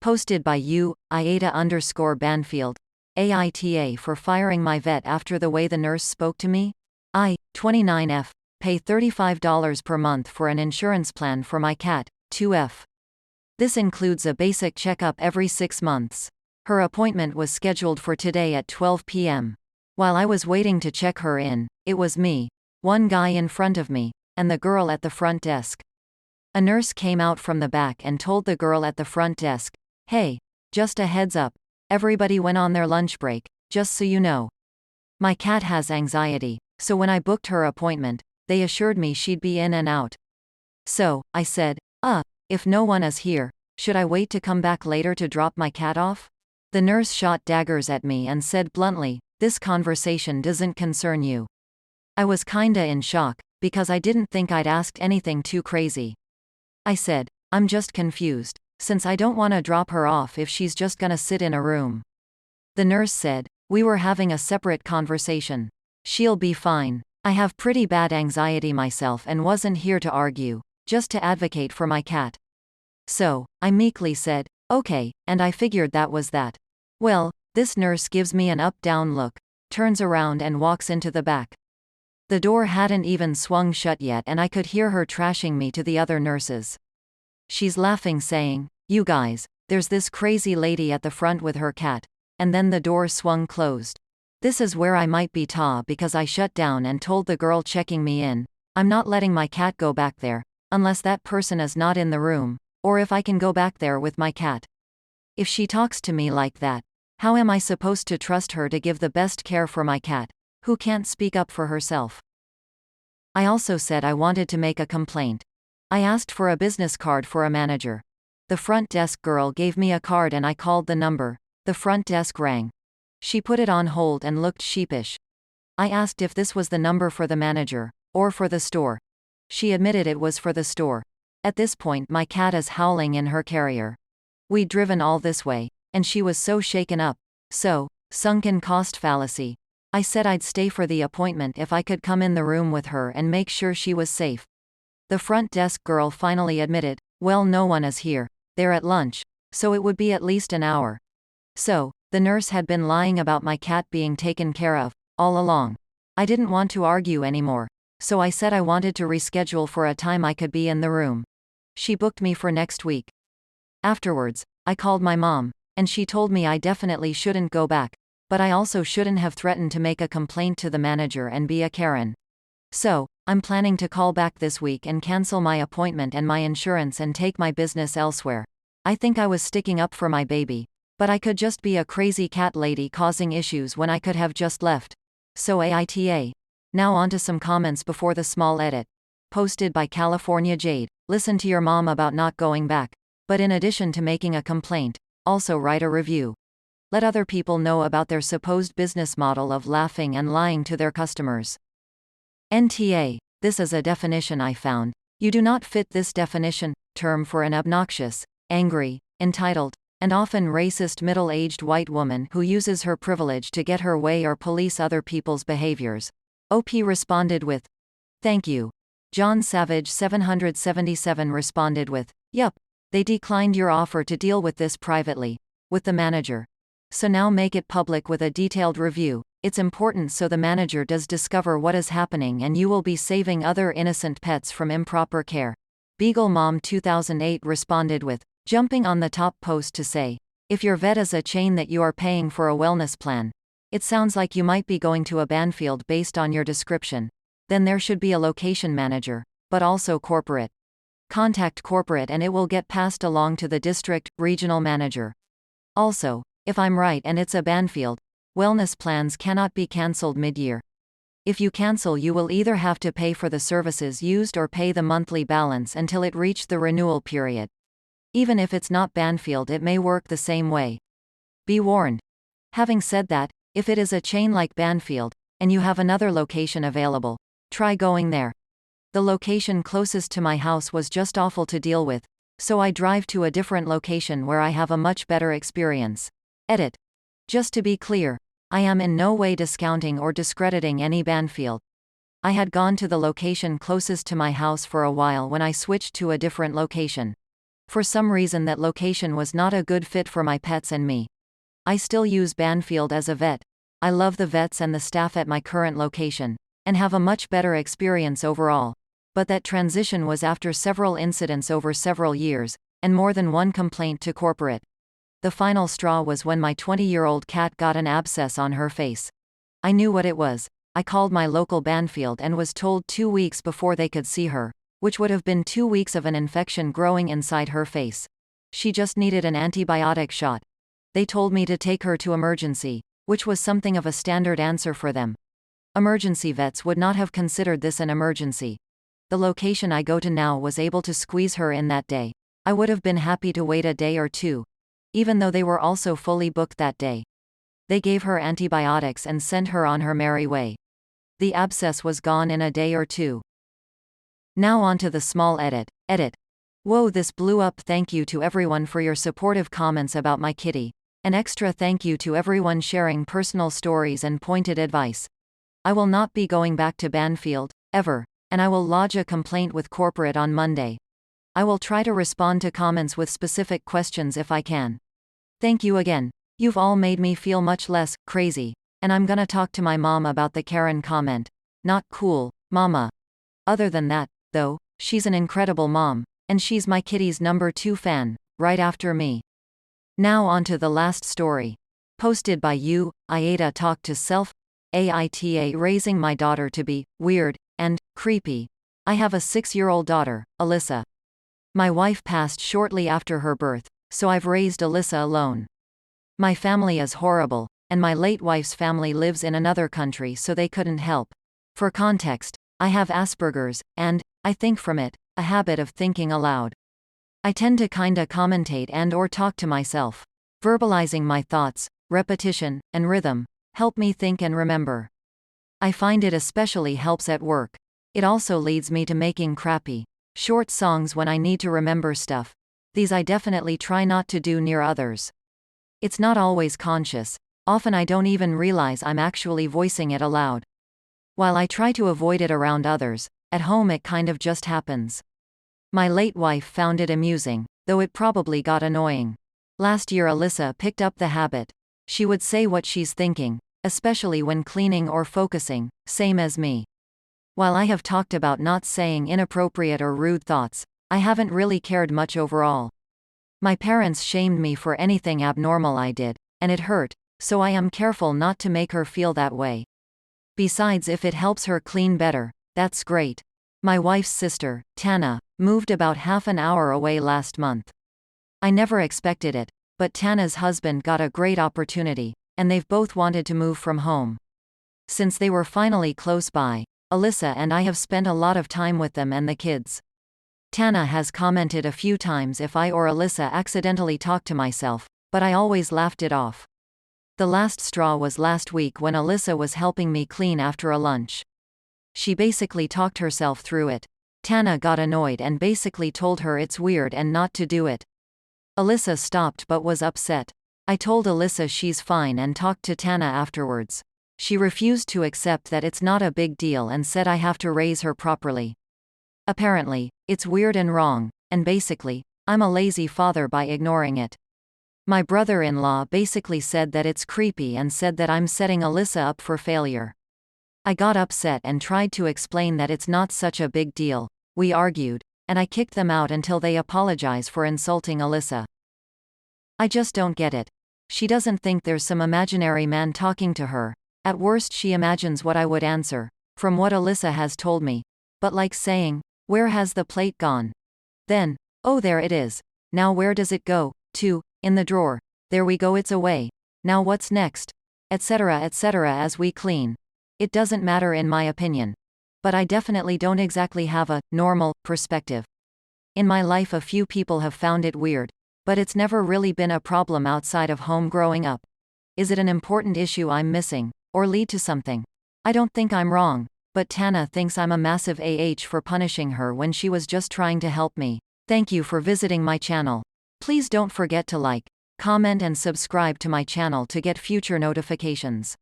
Posted by you, AITA_Banfield. AITA for firing my vet after the way the nurse spoke to me? 29F. Pay $35 per month for an insurance plan for my cat. 2F. This includes a basic checkup every 6 months. Her appointment was scheduled for today at 12 p.m. While I was waiting to check her in, it was me, one guy in front of me, and the girl at the front desk. A nurse came out from the back and told the girl at the front desk, "Hey, just a heads up, everybody went on their lunch break, just so you know. My cat has anxiety, so when I booked her appointment, they assured me she'd be in and out. So, I said, if no one is here, should I wait to come back later to drop my cat off?" The nurse shot daggers at me and said bluntly, "This conversation doesn't concern you." I was kinda in shock, because I didn't think I'd asked anything too crazy. I said, "I'm just confused, since I don't want to drop her off if she's just gonna sit in a room." The nurse said, "We were having a separate conversation. She'll be fine. I have pretty bad anxiety myself and wasn't here to argue, just to advocate for my cat." So, I meekly said, "Okay," and I figured that was that. Well, this nurse gives me an up-down look, turns around and walks into the back. The door hadn't even swung shut yet and I could hear her trashing me to the other nurses. She's laughing saying, "You guys, there's this crazy lady at the front with her cat," and then the door swung closed. This is where I might be because I shut down and told the girl checking me in, "I'm not letting my cat go back there, unless that person is not in the room, or if I can go back there with my cat. If she talks to me like that, how am I supposed to trust her to give the best care for my cat, who can't speak up for herself?" I also said I wanted to make a complaint. I asked for a business card for a manager. The front desk girl gave me a card and I called the number. The front desk rang. She put it on hold and looked sheepish. I asked if this was the number for the manager, or for the store. She admitted it was for the store. At this point my cat is howling in her carrier. We'd driven all this way, and she was so shaken up. So, sunken cost fallacy. I said I'd stay for the appointment if I could come in the room with her and make sure she was safe. The front desk girl finally admitted, "Well, no one is here. They're at lunch, so it would be at least an hour." So, the nurse had been lying about my cat being taken care of, all along. I didn't want to argue anymore, so I said I wanted to reschedule for a time I could be in the room. She booked me for next week. Afterwards, I called my mom, and she told me I definitely shouldn't go back, but I also shouldn't have threatened to make a complaint to the manager and be a Karen. So, I'm planning to call back this week and cancel my appointment and my insurance and take my business elsewhere. I think I was sticking up for my baby, but I could just be a crazy cat lady causing issues when I could have just left. So AITA. Now on to some comments before the small edit. Posted by California Jade. Listen to your mom about not going back, but in addition to making a complaint, also write a review. Let other people know about their supposed business model of laughing and lying to their customers. NTA. This is a definition I found. You do not fit this definition term for an obnoxious, angry, entitled, and often racist middle-aged white woman who uses her privilege to get her way or police other people's behaviors. OP responded with, "Thank you." John Savage 777 responded with, "Yup. They declined your offer to deal with this privately, with the manager. So now make it public with a detailed review. It's important so the manager does discover what is happening and you will be saving other innocent pets from improper care." Beagle Mom 2008 responded with, jumping on the top post to say, "If your vet is a chain that you are paying for a wellness plan, it sounds like you might be going to a Banfield based on your description. Then there should be a location manager, but also corporate. Contact corporate and it will get passed along to the district, regional manager. Also, if I'm right and it's a Banfield, wellness plans cannot be cancelled mid-year. If you cancel you will either have to pay for the services used or pay the monthly balance until it reached the renewal period. Even if it's not Banfield it may work the same way. Be warned. Having said that, if it is a chain like Banfield, and you have another location available, try going there. The location closest to my house was just awful to deal with, so I drive to a different location where I have a much better experience. Edit. Just to be clear, I am in no way discounting or discrediting any Banfield. I had gone to the location closest to my house for a while when I switched to a different location. For some reason that location was not a good fit for my pets and me. I still use Banfield as a vet. I love the vets and the staff at my current location, and have a much better experience overall. But that transition was after several incidents over several years, and more than one complaint to corporate. The final straw was when my 20-year-old cat got an abscess on her face. I knew what it was. I called my local Banfield and was told 2 weeks before they could see her, which would have been 2 weeks of an infection growing inside her face. She just needed an antibiotic shot. They told me to take her to emergency, which was something of a standard answer for them. Emergency vets would not have considered this an emergency. The location I go to now was able to squeeze her in that day. I would have been happy to wait a day or two, even though they were also fully booked that day. They gave her antibiotics and sent her on her merry way. The abscess was gone in a day or two. Now on to the small edit. Whoa, this blew up. Thank you to everyone for your supportive comments about my kitty. An extra thank you to everyone sharing personal stories and pointed advice. I will not be going back to Banfield, ever, and I will lodge a complaint with corporate on Monday. I will try to respond to comments with specific questions if I can. Thank you again. You've all made me feel much less crazy, and I'm gonna talk to my mom about the Karen comment. Not cool, mama. Other than that, though, she's an incredible mom, and she's my kitty's number 2 fan, right after me. Now on to the last story. Posted by you, AITA. Talk to self. AITA. Raising my daughter to be weird and creepy. I have a 6-year-old daughter, Alyssa. My wife passed shortly after her birth, so I've raised Alyssa alone. My family is horrible, and my late wife's family lives in another country, so they couldn't help. For context, I have Asperger's, and, I think from it, a habit of thinking aloud. I tend to kinda commentate and or talk to myself. Verbalizing my thoughts, repetition, and rhythm help me think and remember. I find it especially helps at work. It also leads me to making crappy, short songs when I need to remember stuff. These I definitely try not to do near others. It's not always conscious. Often I don't even realize I'm actually voicing it aloud. While I try to avoid it around others, at home it kind of just happens. My late wife found it amusing, though it probably got annoying. Last year Alyssa picked up the habit. She would say what she's thinking, especially when cleaning or focusing, same as me. While I have talked about not saying inappropriate or rude thoughts, I haven't really cared much overall. My parents shamed me for anything abnormal I did, and it hurt, so I am careful not to make her feel that way. Besides, if it helps her clean better, that's great. My wife's sister, Tana, moved about half an hour away last month. I never expected it, but Tana's husband got a great opportunity, and they've both wanted to move from home. Since they were finally close by, Alyssa and I have spent a lot of time with them and the kids. Tana has commented a few times if I or Alyssa accidentally talk to myself, but I always laughed it off. The last straw was last week when Alyssa was helping me clean after a lunch. She basically talked herself through it. Tana got annoyed and basically told her it's weird and not to do it. Alyssa stopped but was upset. I told Alyssa she's fine and talked to Tana afterwards. She refused to accept that it's not a big deal and said I have to raise her properly. Apparently, it's weird and wrong, and basically, I'm a lazy father by ignoring it. My brother-in-law basically said that it's creepy and said that I'm setting Alyssa up for failure. I got upset and tried to explain that it's not such a big deal. We argued, and I kicked them out until they apologize for insulting Alyssa. I just don't get it. She doesn't think there's some imaginary man talking to her. At worst she imagines what I would answer, from what Alyssa has told me. But like saying, "Where has the plate gone?" Then, "Oh, there it is. Now where does it go to? In the drawer. There we go, it's away. Now what's next?" etc. as we clean. It doesn't matter in my opinion. But I definitely don't exactly have a normal perspective. In my life a few people have found it weird, but it's never really been a problem outside of home growing up. Is it an important issue I'm missing, or lead to something? I don't think I'm wrong, but Tana thinks I'm a massive for punishing her when she was just trying to help me. Thank you for visiting my channel. Please don't forget to like, comment and subscribe to my channel to get future notifications.